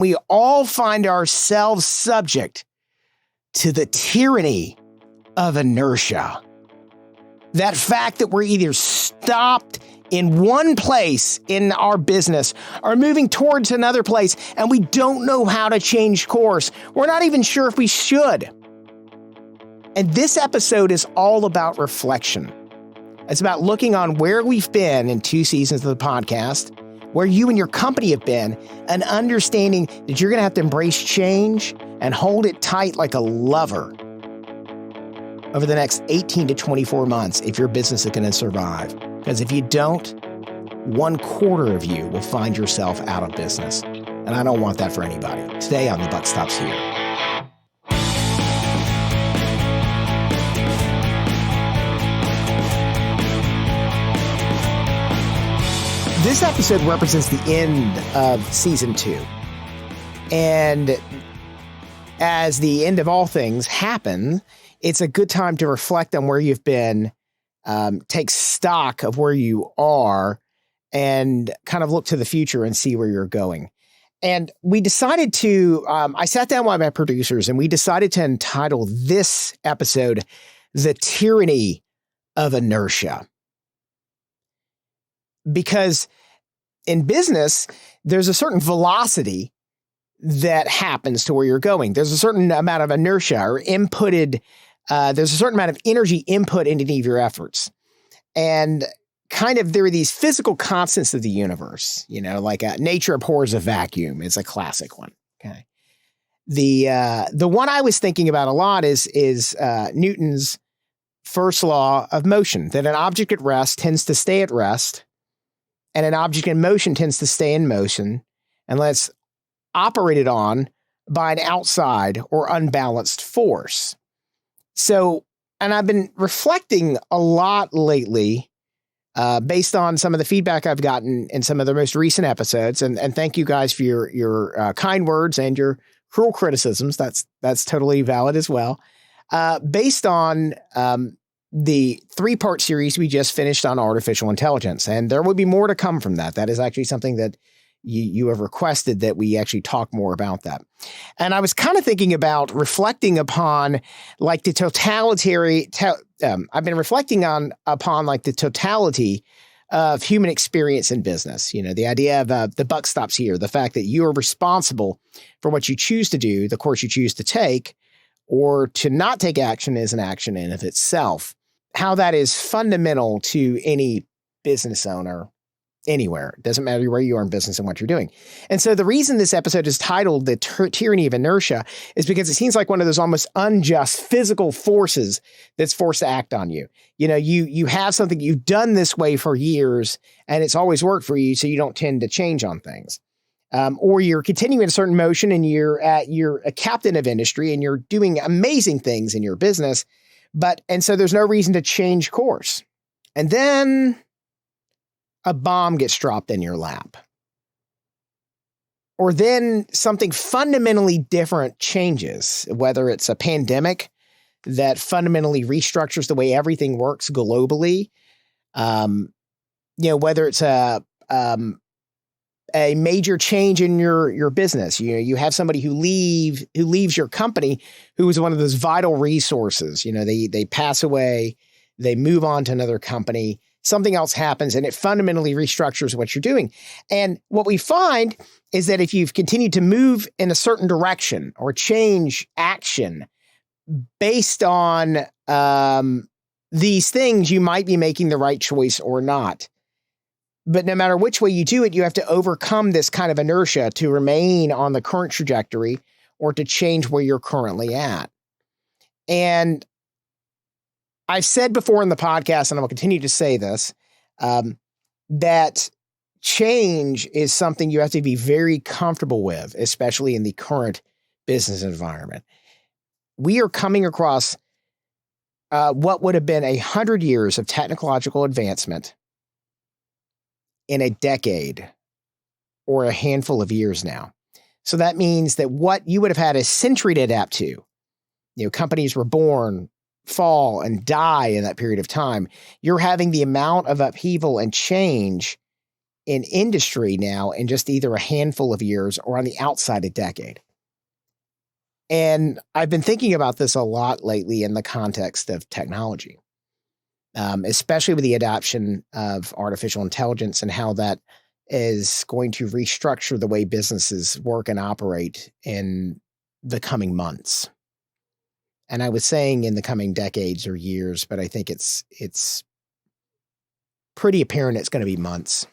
We all find ourselves subject to the tyranny of inertia. That fact that we're either stopped in one place in our business or moving towards another place, and we don't know how to change course. We're not even sure if we should. And this episode is all about reflection. It's about looking on where we've been in 2 seasons of the podcast, where you and your company have been, and understanding that you're going to have to embrace change and hold it tight like a lover over the next 18 to 24 months if your business is going to survive. Because if you don't, 1/4 of you will find yourself out of business. And I don't want that for anybody. Today on The Buck Stops Here. This episode represents the end of season 2. And as the end of all things happen, it's a good time to reflect on where you've been, take stock of where you are, and kind of look to the future and see where you're going. And we decided to, I sat down with my producers and we decided to entitle this episode, The Tyranny of Inertia. Because in business, there's a certain velocity that happens to where you're going. There's a certain amount of inertia or inputted, there's a certain amount of energy input into any of your efforts. And kind of there are these physical constants of the universe, like nature abhors a vacuum is a classic one. Okay. The one I was thinking about a lot is Newton's first law of motion, that an object at rest tends to stay at rest, and an object in motion tends to stay in motion unless operated on by an outside or unbalanced force. So, and I've been reflecting a lot lately based on some of the feedback I've gotten in some of the most recent episodes. And thank you guys for your kind words and your cruel criticisms. That's totally valid as well. Based on the 3-part series we just finished on artificial intelligence. And there will be more to come from that. That is actually something that you have requested that we actually talk more about that. And I was kind of thinking about reflecting upon like the I've been reflecting upon like the totality of human experience in business. The idea of the buck stops here, the fact that you are responsible for what you choose to do, the course you choose to take, or to not take action is an action in of itself. How that is fundamental to any business owner anywhere. It doesn't matter where you are in business and what you're doing. And so the reason this episode is titled The Tyranny of Inertia is because it seems like one of those almost unjust physical forces that's forced to act on you. You have something, you've done this way for years and it's always worked for you, so you don't tend to change on things. Or you're continuing a certain motion and you're a captain of industry and you're doing amazing things in your business, and so there's no reason to change course. And then a bomb gets dropped in your lap. Or then something fundamentally different changes, whether it's a pandemic that fundamentally restructures the way everything works globally, whether it's a major change in your business. You have somebody who leaves your company who was one of those vital resources. They pass away, they move on to another company. Something else happens and it fundamentally restructures what you're doing. And what we find is that if you've continued to move in a certain direction or change action based on these things, you might be making the right choice or not. But no matter which way you do it, you have to overcome this kind of inertia to remain on the current trajectory or to change where you're currently at. And I've said before in the podcast, and I will continue to say this, that change is something you have to be very comfortable with, especially in the current business environment. We are coming across what would have been 100 years of technological advancement in a decade or a handful of years now. So that means that what you would have had a century to adapt to, companies were born, fall, and die in that period of time. You're having the amount of upheaval and change in industry now in just either a handful of years or on the outside a decade. And I've been thinking about this a lot lately in the context of technology, especially with the adoption of artificial intelligence and how that is going to restructure the way businesses work and operate in the coming months. And I was saying in the coming decades or years, but I think it's pretty apparent it's going to be months.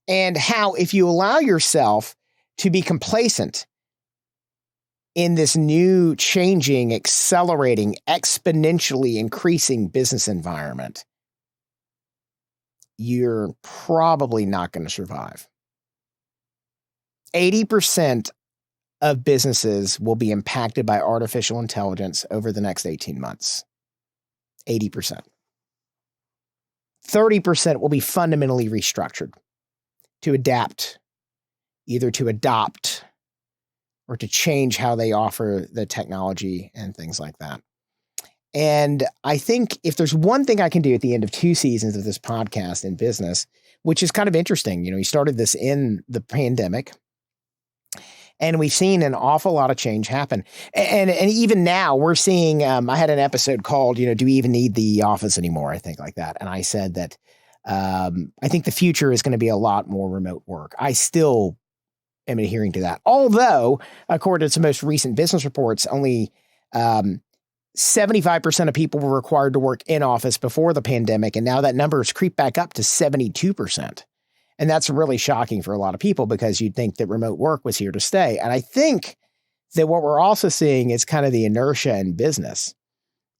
And how if you allow yourself to be complacent in this new, changing, accelerating, exponentially increasing business environment, you're probably not going to survive. 80% of businesses will be impacted by artificial intelligence over the next 18 months. 80%. 30% will be fundamentally restructured to adapt, either to adopt or to change how they offer the technology and things like that. And I think if there's one thing I can do at the end of 2 seasons of this podcast in business, which is kind of interesting, we started this in the pandemic and we've seen an awful lot of change happen. And even now we're seeing, I had an episode called, do we even need the office anymore? I think like that. And I said that I think the future is going to be a lot more remote work. I still am adhering to that. Although, according to some most recent business reports, only 75% of people were required to work in office before the pandemic. And now that number has creeped back up to 72%. And that's really shocking for a lot of people because you'd think that remote work was here to stay. And I think that what we're also seeing is kind of the inertia in business,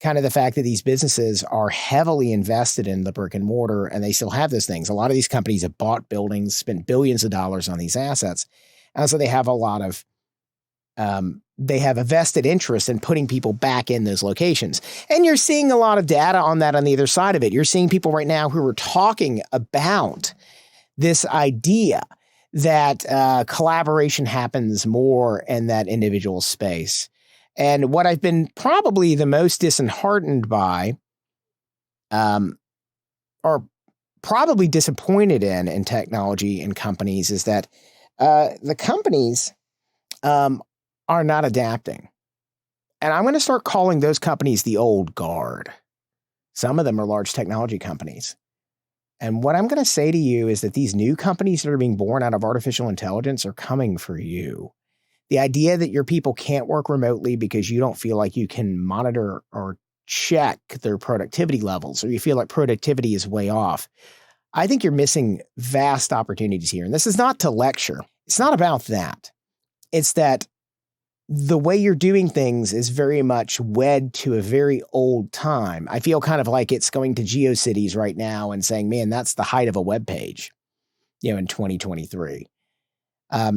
kind of the fact that these businesses are heavily invested in the brick and mortar and they still have those things. A lot of these companies have bought buildings, spent billions of dollars on these assets. And so they have a lot of, they have a vested interest in putting people back in those locations. And you're seeing a lot of data on that on the other side of it. You're seeing people right now who are talking about this idea that collaboration happens more in that individual space. And what I've been probably the most disheartened by, or probably disappointed in technology and companies is that the companies are not adapting. And I'm going to start calling those companies the old guard. Some of them are large technology companies. And what I'm going to say to you is that these new companies that are being born out of artificial intelligence are coming for you. The idea that your people can't work remotely because you don't feel like you can monitor or check their productivity levels, or you feel like productivity is way off. I think you're missing vast opportunities here. And this is not to lecture. It's not about that. It's that the way you're doing things is very much wed to a very old time. I feel kind of like it's going to GeoCities right now and saying, man, that's the height of a web page, in 2023.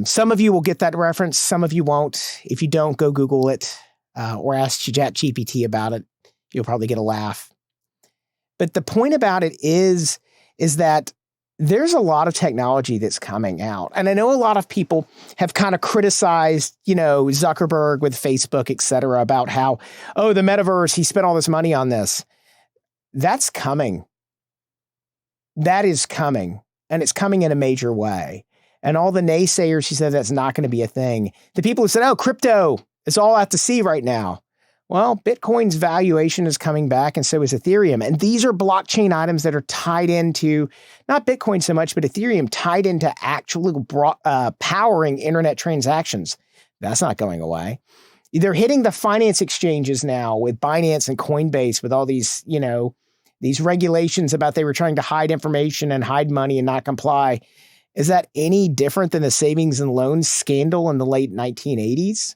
Some of you will get that reference. Some of you won't. If you don't, go Google it or ask ChatGPT about it. You'll probably get a laugh. But the point about it is that there's a lot of technology that's coming out. And I know a lot of people have kind of criticized, Zuckerberg with Facebook, et cetera, about how, the metaverse, he spent all this money on this. That's coming. That is coming. And it's coming in a major way. And all the naysayers who said that's not going to be a thing. The people who said, crypto, it's all out to sea right now. Well, Bitcoin's valuation is coming back and so is Ethereum. And these are blockchain items that are tied into, not Bitcoin so much, but Ethereum tied into actually powering internet transactions. That's not going away. They're hitting the finance exchanges now with Binance and Coinbase with all these, these regulations about they were trying to hide information and hide money and not comply. Is that any different than the savings and loans scandal in the late 1980s?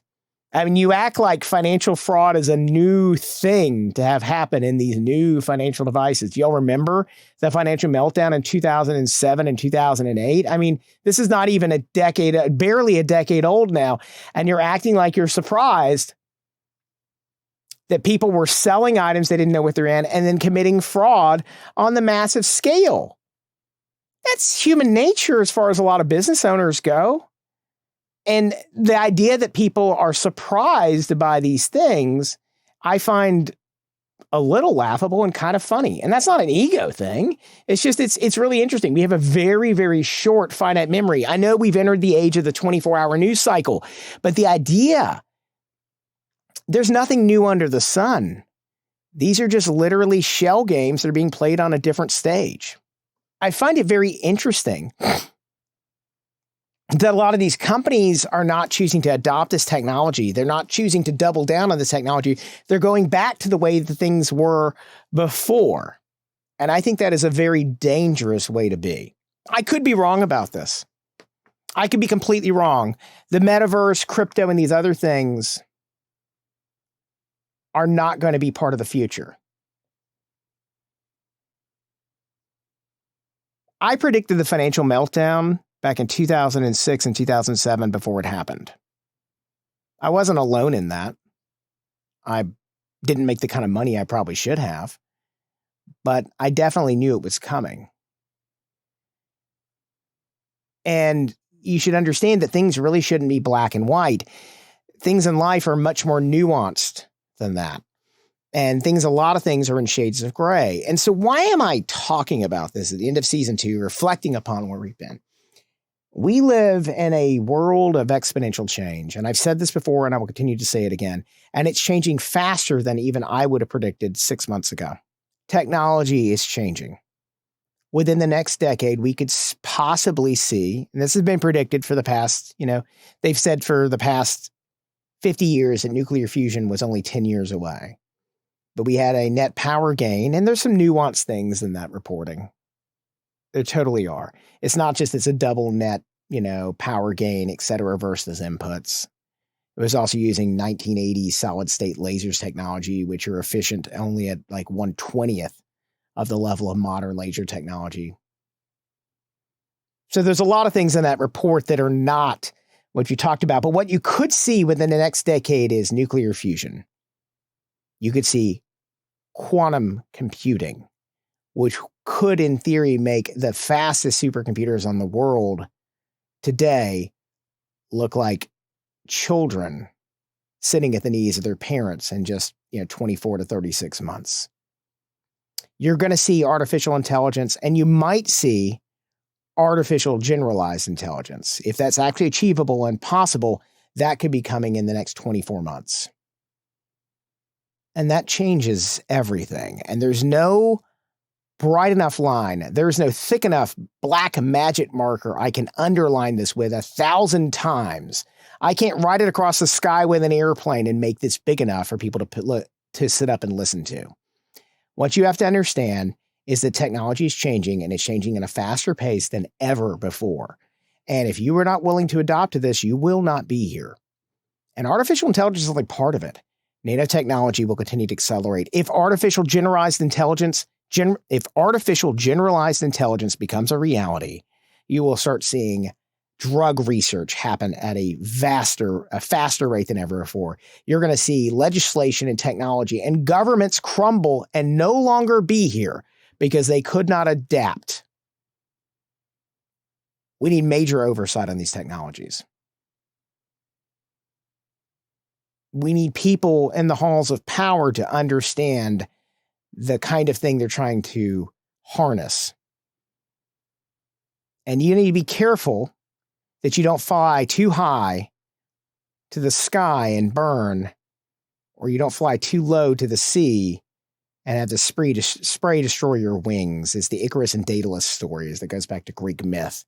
I mean, you act like financial fraud is a new thing to have happen in these new financial devices. Do y'all remember the financial meltdown in 2007 and 2008? I mean, this is not even barely a decade old now. And you're acting like you're surprised that people were selling items they didn't know what they're in and then committing fraud on the massive scale. That's human nature as far as a lot of business owners go. And the idea that people are surprised by these things, I find a little laughable and kind of funny. And that's not an ego thing. It's just, it's really interesting. We have a very, very short finite memory. I know we've entered the age of the 24-hour news cycle, but the idea, there's nothing new under the sun. These are just literally shell games that are being played on a different stage. I find it very interesting that a lot of these companies are not choosing to adopt this technology. They're not choosing to double down on this technology. They're going back to the way that things were before. And I think that is a very dangerous way to be. I could be wrong about this. I could be completely wrong. The metaverse, crypto, and these other things are not going to be part of the future. I predicted the financial meltdown back in 2006 and 2007 before it happened. I wasn't alone in that. I didn't make the kind of money I probably should have, but I definitely knew it was coming. And you should understand that things really shouldn't be black and white. Things in life are much more nuanced than that. And a lot of things are in shades of gray. And so why am I talking about this at the end of season 2, reflecting upon where we've been? We live in a world of exponential change. And I've said this before, and I will continue to say it again. And it's changing faster than even I would have predicted 6 months ago. Technology is changing. Within the next decade, we could possibly see, and this has been predicted for the past, they've said for the past 50 years that nuclear fusion was only 10 years away. But we had a net power gain, and there's some nuanced things in that reporting. There totally are. It's not just it's a double net, power gain, et cetera, versus inputs. It was also using 1980 solid state lasers technology, which are efficient only at like 1/20th of the level of modern laser technology. So there's a lot of things in that report that are not what you talked about. But what you could see within the next decade is nuclear fusion. You could see quantum computing, which could, in theory, make the fastest supercomputers on the world today look like children sitting at the knees of their parents in just 24 to 36 months. You're going to see artificial intelligence, and you might see artificial generalized intelligence. If that's actually achievable and possible, that could be coming in the next 24 months. And that changes everything. And there's no bright enough line. There's no thick enough black magic marker I can underline this with 1,000 times. I can't write it across the sky with an airplane and make this big enough for people to sit up and listen to. What you have to understand is that technology is changing, and it's changing at a faster pace than ever before. And if you are not willing to adopt to this, you will not be here. And artificial intelligence is only part of it. Nanotechnology will continue to accelerate. If artificial generalized intelligence becomes a reality, you will start seeing drug research happen at a faster rate than ever before. You're going to see legislation and technology and governments crumble and no longer be here because they could not adapt. We need major oversight on these technologies. We need people in the halls of power to understand the kind of thing they're trying to harness. And you need to be careful that you don't fly too high to the sky and burn, or you don't fly too low to the sea and have the spray destroy your wings. It's the Icarus and Daedalus stories that goes back to Greek myth.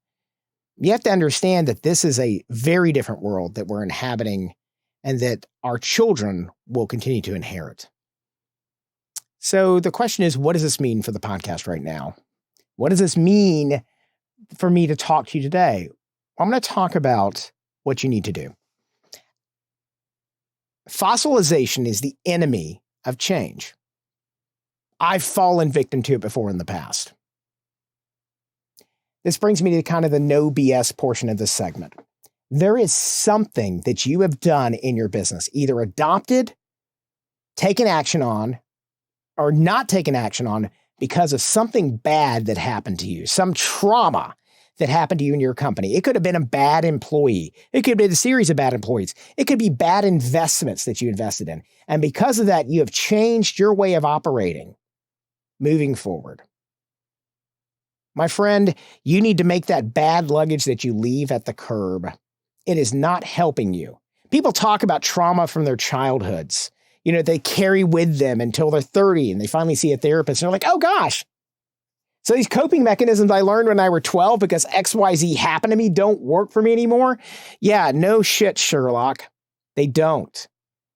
You have to understand that this is a very different world that we're inhabiting and that our children will continue to inherit. So the question is, what does this mean for the podcast right now? What does this mean for me to talk to you today? I'm going to talk about what you need to do. Fossilization is the enemy of change. I've fallen victim to it before in the past. This brings me to kind of the no BS portion of this segment. There is something that you have done in your business, either adopted, taken action on, or not taken action on because of something bad that happened to you, some trauma that happened to you in your company. It could have been a bad employee. It could have been a series of bad employees. It could be bad investments that you invested in. And because of that, you have changed your way of operating moving forward. My friend, you need to make that bad luggage that you leave at the curb. It is not helping you. People talk about trauma from their childhoods. They carry with them until they're 30 and they finally see a therapist and they're like, oh gosh. So these coping mechanisms I learned when I were 12 because XYZ happened to me don't work for me anymore. Yeah, no shit, Sherlock. They don't.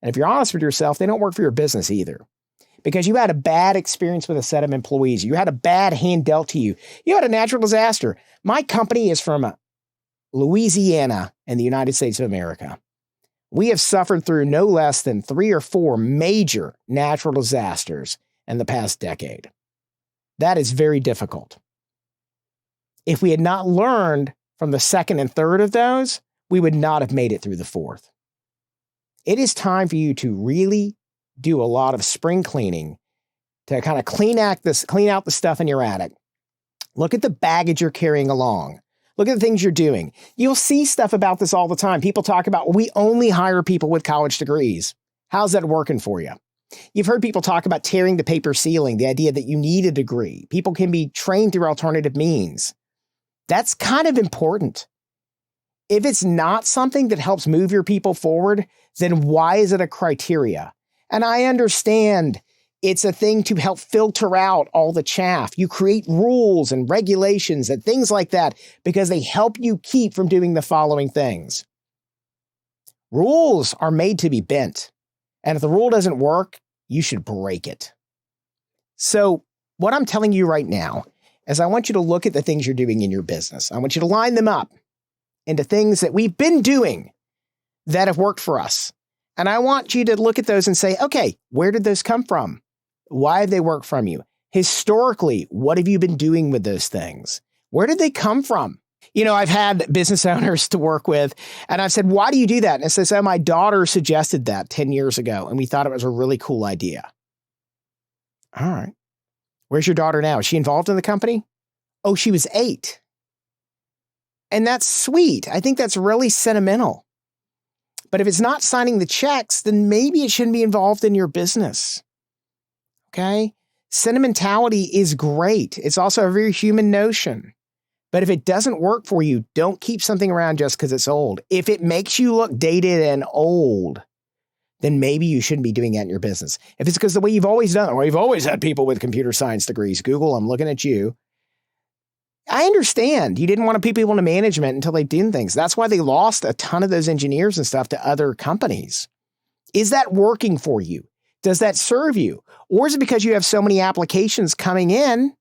And if you're honest with yourself, they don't work for your business either. Because you had a bad experience with a set of employees. You had a bad hand dealt to you. You had a natural disaster. My company is from Louisiana in the United States of America. We have suffered through no less than 3 or 4 major natural disasters in the past decade. That is very difficult. If we had not learned from the second and third of those, we would not have made it through the fourth. It is time for you to really do a lot of spring cleaning to kind of clean out the stuff in your attic. Look at the baggage you're carrying along. Look at the things you're doing. You'll see stuff about this all the time. People talk about, we only hire people with college degrees. How's that working for you? You've heard people talk about tearing the paper ceiling, the idea that you need a degree. People can be trained through alternative means. That's kind of important. If it's not something that helps move your people forward, then why is it a criteria? And I understand it's a thing to help filter out all the chaff. You create rules and regulations and things like that because they help you keep from doing the following things. Rules are made to be bent. And if the rule doesn't work, you should break it. So what I'm telling you right now is I want you to look at the things you're doing in your business. I want you to line them up into things that we've been doing that have worked for us. And I want you to look at those and say, okay, where did those come from? Why have they worked from you? Historically, what have you been doing with those things? Where did they come from? I've had business owners to work with, and I've said, why do you do that? And it says, oh, my daughter suggested that 10 years ago, and we thought it was a really cool idea. All right. Where's your daughter now? Is she involved in the company? Oh, she was 8. And that's sweet. I think that's really sentimental. But if it's not signing the checks, then maybe it shouldn't be involved in your business. Okay? Sentimentality is great. It's also a very human notion. But if it doesn't work for you, don't keep something around just because it's old. If it makes you look dated and old, then maybe you shouldn't be doing that in your business. If it's because the way you've always done it, or you've always had people with computer science degrees, Google, I'm looking at you. I understand you didn't want to put people into management until they've done things. That's why they lost a ton of those engineers and stuff to other companies. Is that working for you? Does that serve you? Or is it because you have so many applications coming in?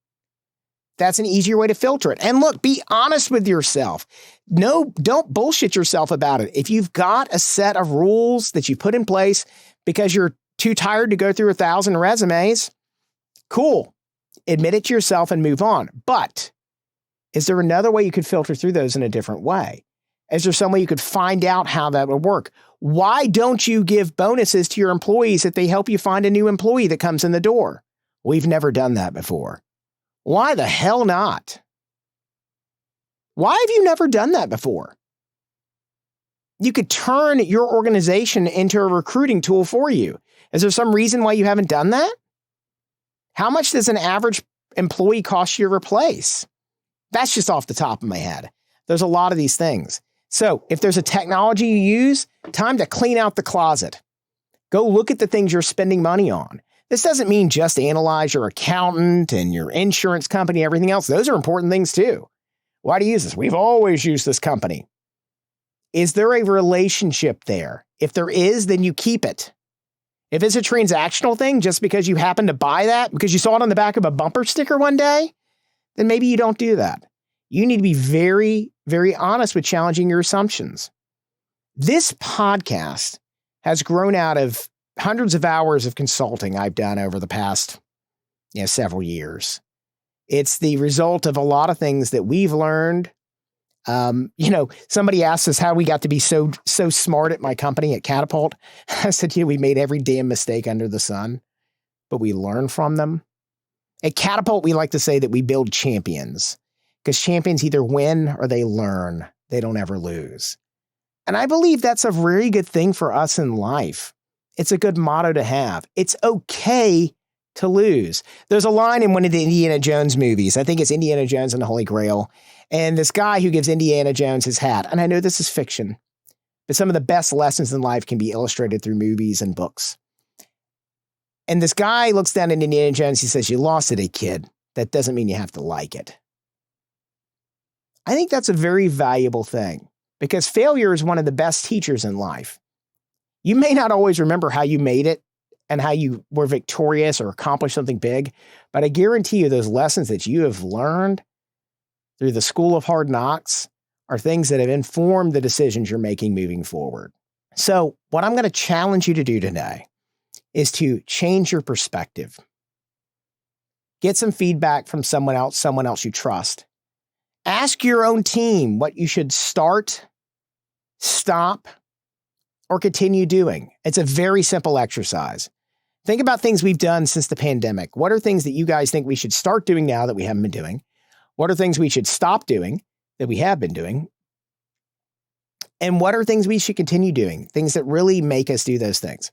That's an easier way to filter it. And look, be honest with yourself. No, don't bullshit yourself about it. If you've got a set of rules that you put in place because you're too tired to go through 1,000 resumes, cool. Admit it to yourself and move on. But is there another way you could filter through those in a different way? Is there some way you could find out how that would work? Why don't you give bonuses to your employees if they help you find a new employee that comes in the door? We've never done that before. Why the hell not? Why have you never done that before? You could turn your organization into a recruiting tool for you. Is there some reason why you haven't done that? How much does an average employee cost you to replace? That's just off the top of my head. There's a lot of these things. So if there's a technology you use, time to clean out the closet. Go look at the things you're spending money on. This doesn't mean just analyze your accountant and your insurance company, everything else. Those are important things too. Why do you use this? We've always used this company. Is there a relationship there? If there is, then you keep it. If it's a transactional thing, just because you happen to buy that, because you saw it on the back of a bumper sticker one day, then maybe you don't do that. You need to be very, very honest with challenging your assumptions. This podcast has grown out of hundreds of hours of consulting I've done over the past, several years. It's the result of a lot of things that we've learned. Somebody asked us how we got to be so smart at my company at Catapult. I said, we made every damn mistake under the sun, but we learn from them. At Catapult, we like to say that we build champions. because champions either win or they learn. They don't ever lose. And I believe that's a very good thing for us in life. It's a good motto to have. It's okay to lose. There's a line in one of the Indiana Jones movies. I think it's Indiana Jones and the Holy Grail. And this guy who gives Indiana Jones his hat, and I know this is fiction, but some of the best lessons in life can be illustrated through movies and books. And this guy looks down at Indiana Jones. He says, "You lost it, kid. That doesn't mean you have to like it." I think that's a very valuable thing because failure is one of the best teachers in life. You may not always remember how you made it and how you were victorious or accomplished something big, but I guarantee you those lessons that you have learned through the school of hard knocks are things that have informed the decisions you're making moving forward. So what I'm going to challenge you to do today is to change your perspective. Get some feedback from someone else you trust. Ask your own team what you should start, stop, or continue doing. It's a very simple exercise. Think about things we've done since the pandemic. What are things that you guys think we should start doing now that we haven't been doing? What are things we should stop doing that we have been doing? And what are things we should continue doing? Things that really make us do those things.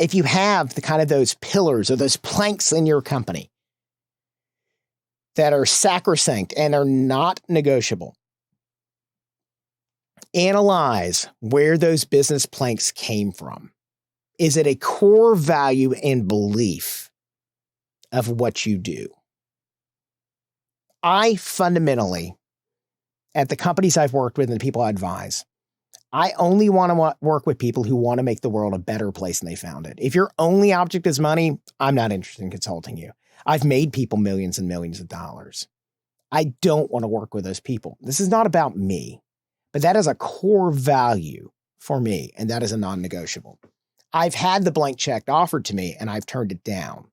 If you have the kind of those pillars or those planks in your company that are sacrosanct and are not negotiable, analyze where those business planks came from. Is it a core value and belief of what you do? I fundamentally, at the companies I've worked with and the people I advise, I only want to work with people who want to make the world a better place than they found it. If your only object is money, I'm not interested in consulting you. I've made people millions and millions of dollars. I don't want to work with those people. This is not about me, but that is a core value for me, and that is a non-negotiable. I've had the blank check offered to me, and I've turned it down.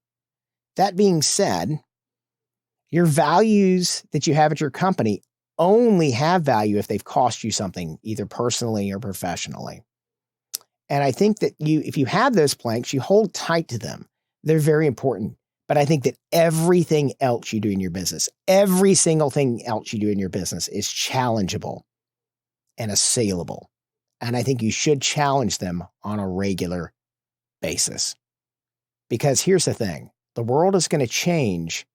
That being said, your values that you have at your company only have value if they've cost you something, either personally or professionally. And I think that if you have those planks, you hold tight to them. They're very important. But I think that everything else you do in your business, every single thing else you do in your business is challengeable and assailable. And I think you should challenge them on a regular basis. Because here's the thing, the world is going to change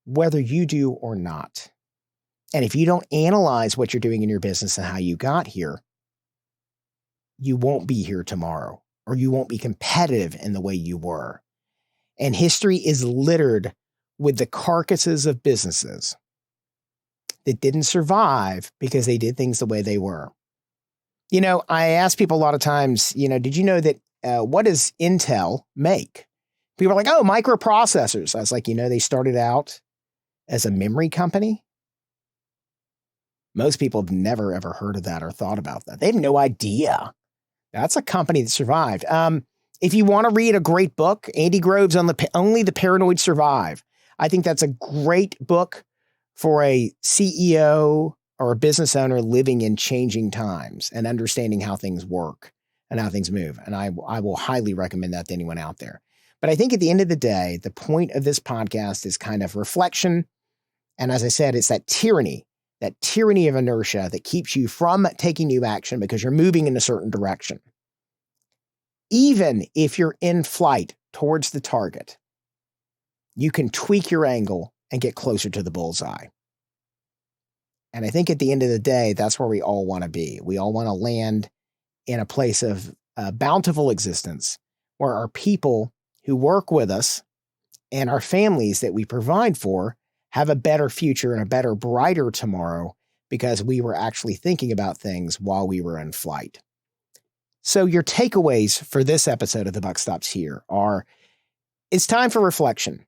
whether you do or not. And if you don't analyze what you're doing in your business and how you got here, you won't be here tomorrow, or you won't be competitive in the way you were. And history is littered with the carcasses of businesses that didn't survive because they did things the way they were. You know, I ask people a lot of times, did you know that what does Intel make? People are like, oh, microprocessors. I was like, they started out as a memory company. Most people have never, ever heard of that or thought about that. They have no idea. That's a company that survived. If you want to read a great book, Andy Grove's on Only the Paranoid Survive. I think that's a great book for a CEO or a business owner living in changing times and understanding how things work and how things move. And I will highly recommend that to anyone out there. But I think at the end of the day, the point of this podcast is kind of reflection. And as I said, it's that tyranny of inertia that keeps you from taking new action because you're moving in a certain direction. Even if you're in flight towards the target, you can tweak your angle and get closer to the bullseye. And I think at the end of the day, that's where we all want to be. We all want to land in a place of bountiful existence where our people who work with us and our families that we provide for have a better future and a better, brighter tomorrow because we were actually thinking about things while we were in flight. So your takeaways for this episode of The Buck Stops Here are, it's time for reflection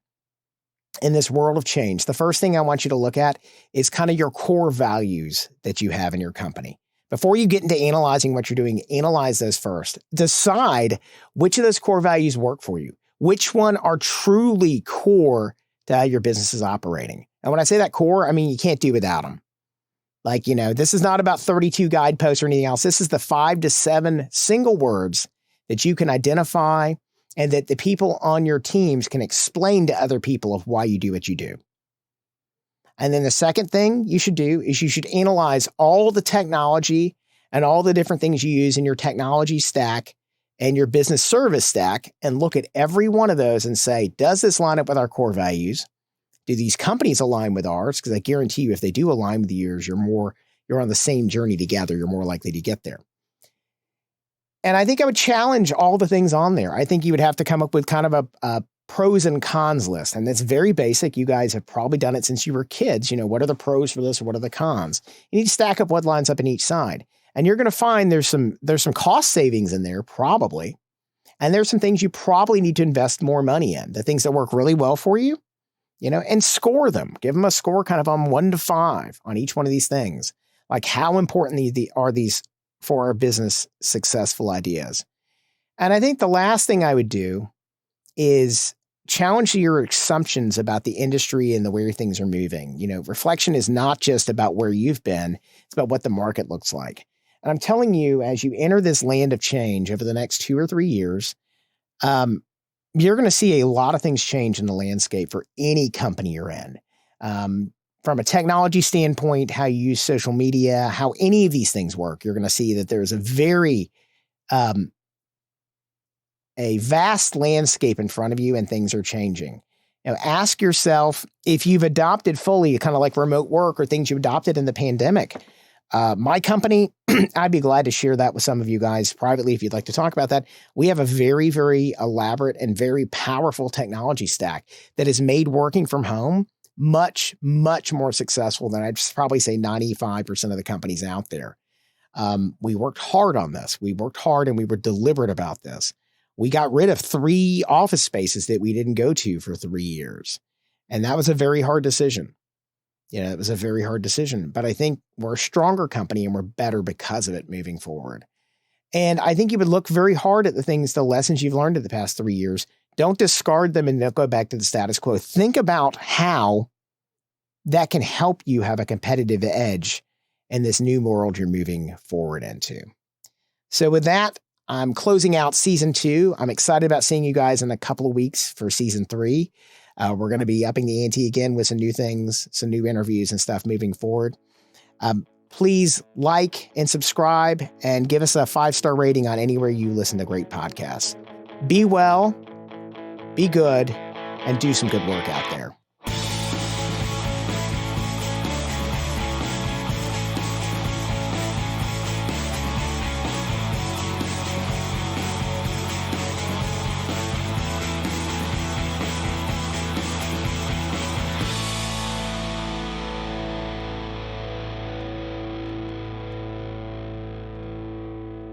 in this world of change. The first thing I want you to look at is kind of your core values that you have in your company. Before you get into analyzing what you're doing, analyze those first. Decide which of those core values work for you. Which one are truly core to how your business is operating. And when I say that core, I mean, you can't do without them. Like, this is not about 32 guideposts or anything else. This is the 5 to 7 single words that you can identify and that the people on your teams can explain to other people of why you do what you do. And then the second thing you should do is you should analyze all the technology and all the different things you use in your technology stack and your business service stack and look at every one of those and say, does this line up with our core values? Do these companies align with ours? Because I guarantee you, if they do align with yours, you're on the same journey together. You're more likely to get there. And I think I would challenge all the things on there. I think you would have to come up with kind of a pros and cons list. And that's very basic. You guys have probably done it since you were kids. What are the pros for this or what are the cons? You need to stack up what lines up in each side. And you're going to find there's some cost savings in there, probably. And there's some things you probably need to invest more money in. The things that work really well for you, and score them. Give them a score kind of on 1 to 5 on each one of these things. Like how important are these for our business successful ideas? And I think the last thing I would do is challenge your assumptions about the industry and the way things are moving. Reflection is not just about where you've been, it's about what the market looks like. And I'm telling you, as you enter this land of change over the next 2 or 3 years, you're going to see a lot of things change in the landscape for any company you're in. From a technology standpoint, how you use social media, how any of these things work, you're going to see that there's a vast landscape in front of you and things are changing. Ask yourself if you've adopted fully kind of like remote work or things you adopted in the pandemic. My company, I'd be glad to share that with some of you guys privately if you'd like to talk about that. We have a very, very elaborate and very powerful technology stack that has made working from home much, much more successful than I'd probably say 95% of the companies out there. We worked hard on this. We worked hard and we were deliberate about this. We got rid of 3 office spaces that we didn't go to for 3 years. And that was a very hard decision. It was a very hard decision, but I think we're a stronger company and we're better because of it moving forward. And I think you would look very hard at the lessons you've learned in the past 3 years. Don't discard them and don't go back to the status quo. Think about how that can help you have a competitive edge in this new world you're moving forward into. So with that, I'm closing out season 2. I'm excited about seeing you guys in a couple of weeks for season 3. We're going to be upping the ante again with some new things, some new interviews and stuff moving forward. Please like and subscribe and give us a 5-star rating on anywhere you listen to great podcasts. Be well, be good, and do some good work out there.